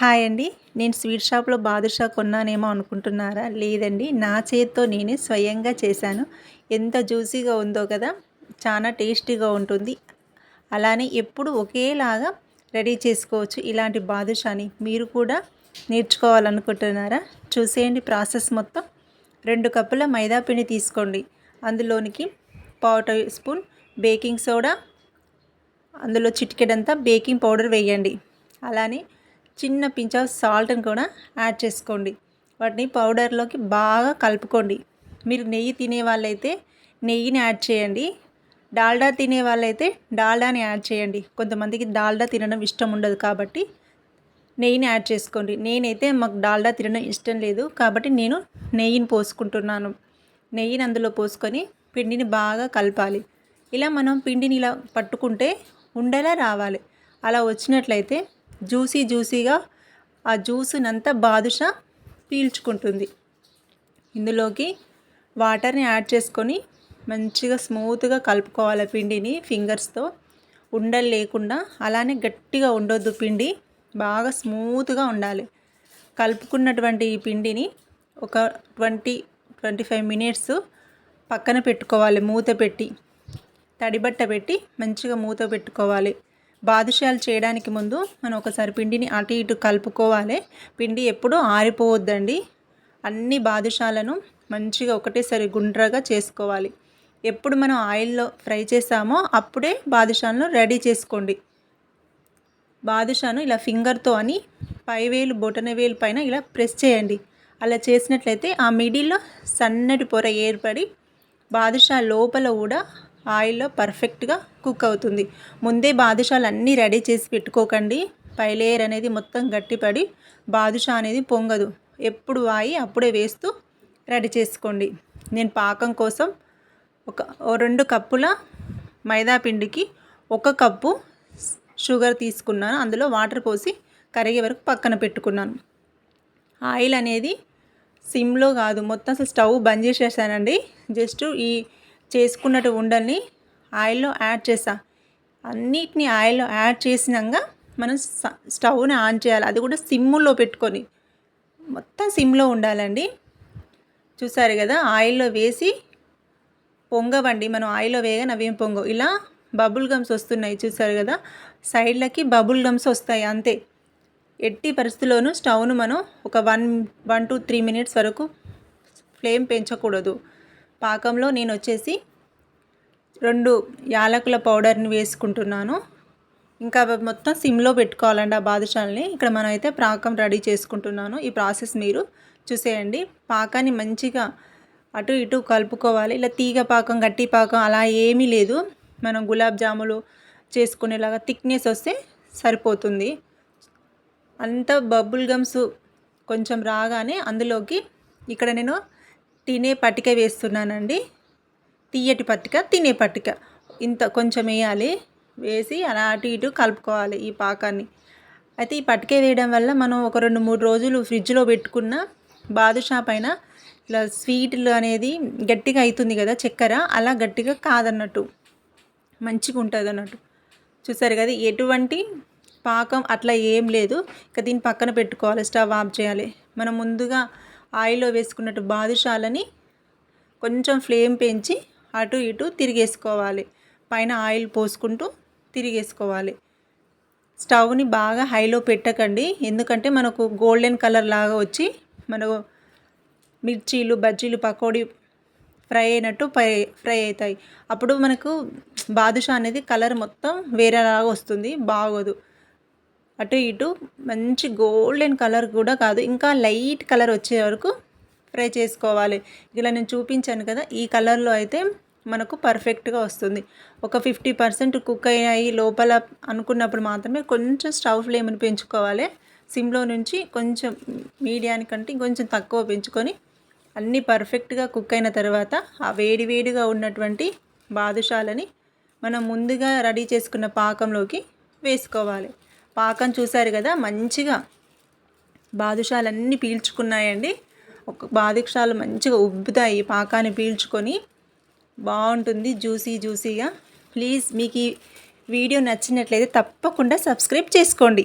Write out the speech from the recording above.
Hi అండి. నేను sweet షాప్‌లో బాదుషా కొన్నానేమో అనుకుంటున్నారా? లేదండి. నా చేత్తో నేనే స్వయంగా చేశాను. ఎంత జ్యూసీగా ఉందో కదా! చాలా టేస్టీగా ఉంటుంది. అలానే ఎప్పుడు ఒకేలాగా రెడీ చేసుకోవచ్చు ఇలాంటి బాదుషాని. మీరు కూడా నేర్చుకోవాలనుకుంటున్నారా? చూసేయండి ప్రాసెస్ మొత్తం. 2 కప్పుల మైదా పిండి తీసుకోండి. అందులోనికి పావు టీ స్పూన్ బేకింగ్ సోడా, అందులో చిటికెడంతా బేకింగ్ పౌడర్ వేయండి. అలానే చిన్న పించ్ ఆఫ్ సాల్ట్ని కూడా యాడ్ చేసుకోండి. వాటిని పౌడర్లోకి బాగా కలుపుకోండి. మీరు నెయ్యి తినే వాళ్ళైతే నెయ్యిని యాడ్ చేయండి. డాల్డా తినే వాళ్ళైతే డాల్డాని యాడ్ చేయండి. కొంతమందికి డాల్డా తినడం ఇష్టం ఉండదు కాబట్టి నెయ్యిని యాడ్ చేసుకోండి. నేనైతే మాకు డాల్డా తినడం ఇష్టం లేదు కాబట్టి నేను నెయ్యిని పోసుకుంటున్నాను. నెయ్యిని అందులో పోసుకొని పిండిని బాగా కలపాలి. ఇలా మనం పిండిని ఇలా పట్టుకుంటే ఉండలా రావాలి. అలా వచ్చినట్లయితే జ్యూసీగా ఆ జ్యూస్నంతా బాదుషా పీల్చుకుంటుంది. ఇందులోకి వాటర్ని యాడ్ చేసుకొని మంచిగా స్మూత్గా కలుపుకోవాలి పిండిని ఫింగర్స్తో. ఉండలు లేకుండా, అలానే గట్టిగా ఉండొద్దు పిండి, బాగా స్మూత్గా ఉండాలి. కలుపుకున్నటువంటి ఈ పిండిని ఒక 20-25 మినిట్స్ పక్కన పెట్టుకోవాలి. మూత పెట్టి, తడిబట్ట పెట్టి మంచిగా మూత పెట్టుకోవాలి. బాదుషాలు చేయడానికి ముందు మనం ఒకసారి పిండిని అటు ఇటు కలుపుకోవాలి. పిండి ఎప్పుడూ ఆరిపోవద్దండి. అన్ని బాదుషాలను మంచిగా ఒకటేసారి గుండ్రగా చేసుకోవాలి. ఎప్పుడు మనం ఆయిల్లో ఫ్రై చేసామో అప్పుడే బాదుషాలను రెడీ చేసుకోండి. బాదుషాను ఇలా ఫింగర్తో అని పైవేలు బొటనవేలు పైన ఇలా ప్రెస్ చేయండి. అలా చేసినట్లయితే ఆ మిడిల్లో సన్నటి పొర ఏర్పడి బాదుషా లోపల కూడా ఆయిల్లో పర్ఫెక్ట్గా కుక్ అవుతుంది. ముందే బాదుషాలు అన్నీ రెడీ చేసి పెట్టుకోకండి. పై లేయర్ అనేది మొత్తం గట్టిపడి బాదుషా అనేది పొంగదు. ఎప్పుడు వాయి అప్పుడే వేస్తూ రెడీ చేసుకోండి. నేను పాకం కోసం 2 కప్పుల మైదా పిండికి 1 కప్పు షుగర్ తీసుకున్నాను. అందులో వాటర్ పోసి కరిగే వరకు పక్కన పెట్టుకున్నాను. ఆయిల్ అనేది సిమ్లో కాదు, మొత్తం అసలు స్టవ్ బంద్ చేసేసానండి. జస్ట్ ఈ చేసుకున్నట్టు ఉండల్ని ఆయిల్లో యాడ్ చేసా. అన్నిటిని ఆయిల్లో యాడ్ చేసినాక మనం స్టవ్ని ఆన్ చేయాలి. అది కూడా సిమ్లో పెట్టుకొని, మొత్తం సిమ్లో ఉండాలండి. చూసారు కదా, ఆయిల్లో వేసి పొంగవండి. మనం ఆయిల్లో వేయగానే అవేం పొంగవు. ఇలా బబుల్ గమ్స్ వస్తున్నాయి చూసారు కదా, సైడ్లకి బబుల్ గమ్స్ వస్తాయి అంతే. ఎట్టి పరిస్థితుల్లోనూ స్టవ్ను మనం ఒక 1 to 3 మినిట్స్ వరకు ఫ్లేమ్ పెంచకూడదు. పాకంలో నేను వచ్చేసి 2 యాలకుల పౌడర్ని వేసుకుంటున్నాను. ఇంకా మొత్తం సిమ్లో పెట్టుకోవాలండి ఆ బాదుషాలని. ఇక్కడ మనం అయితే పాకం రెడీ చేసుకుంటున్నాను. ఈ ప్రాసెస్ మీరు చూసేయండి. పాకాన్ని మంచిగా అటు ఇటు కలుపుకోవాలి. ఇలా తీగ పాకం, గట్టి పాకం అలా ఏమీ లేదు. మనం గులాబ్ జాములు చేసుకునేలాగా థిక్నెస్ వస్తే సరిపోతుంది. అంత బబుల్ గమ్స్ కొంచెం రాగానే అందులోకి ఇక్కడ నేను తినే పట్టిక వేస్తున్నానండి. తీయటి పట్టిక, తినే పట్టిక ఇంత కొంచెం వేయాలి. వేసి అలా అటు ఇటు కలుపుకోవాలి ఈ పాకాన్ని. అయితే ఈ పట్టిక వేయడం వల్ల మనం ఒక 2-3 రోజులు ఫ్రిడ్జ్లో పెట్టుకున్న బాదుషా పైన ఇలా స్వీట్లు అనేది గట్టిగా అవుతుంది కదా, చక్కెర అలా గట్టిగా కాదన్నట్టు, మంచిగా ఉంటుంది అన్నట్టు. చూసారు కదా, ఎటువంటి పాకం అట్లా ఏం లేదు. ఇక దీన్ని పక్కన పెట్టుకోవాలి. స్టవ్ ఆఫ్ చేయాలి. మనం ముందుగా ఆయిల్లో వేసుకున్నట్టు బాదుషాలని కొంచెం ఫ్లేమ్ పెంచి అటు ఇటు తిరిగేసుకోవాలి. పైన ఆయిల్ పోసుకుంటూ తిరిగేసుకోవాలి. స్టవ్ని బాగా హైలో పెట్టకండి, ఎందుకంటే మనకు గోల్డెన్ కలర్ లాగా వచ్చి మనకు మిర్చీలు, బజ్జీలు, పకోడీ ఫ్రై అయినట్టు ఫ్రై అవుతాయి. అప్పుడు మనకు బాదుషా అనేది కలర్ మొత్తం వేరేలాగా వస్తుంది, బాగోదు. అటు ఇటు మంచి గోల్డెన్ కలర్ కూడా కాదు, ఇంకా లైట్ కలర్ వచ్చే వరకు ఫ్రై చేసుకోవాలి. ఇలా నేను చూపించాను కదా, ఈ కలర్లో అయితే మనకు పర్ఫెక్ట్గా వస్తుంది. ఒక 50% కుక్ అయ్యాయి లోపల అనుకున్నప్పుడు మాత్రమే కొంచెం స్టవ్ ఫ్లేమ్ని పెంచుకోవాలి. సిమ్లో నుంచి కొంచెం మీడియానికంటే ఇంకొంచెం తక్కువ పెంచుకొని అన్నీ పర్ఫెక్ట్గా కుక్ అయిన తర్వాత ఆ వేడివేడిగా ఉన్నటువంటి బాదుషాలని మనం ముందుగా రెడీ చేసుకున్న పాకంలోకి వేసుకోవాలి. పాకం చూసారు కదా, మంచిగా బాదుషాలన్నీ పీల్చుకున్నాయండి. ఒక బాదుషాలు మంచిగా ఉబ్బుతాయి పాకాన్ని పీల్చుకొని, బాగుంటుంది జ్యూసీగా. ప్లీజ్ మీకు ఈ వీడియో నచ్చినట్లయితే తప్పకుండా సబ్స్క్రైబ్ చేసుకోండి.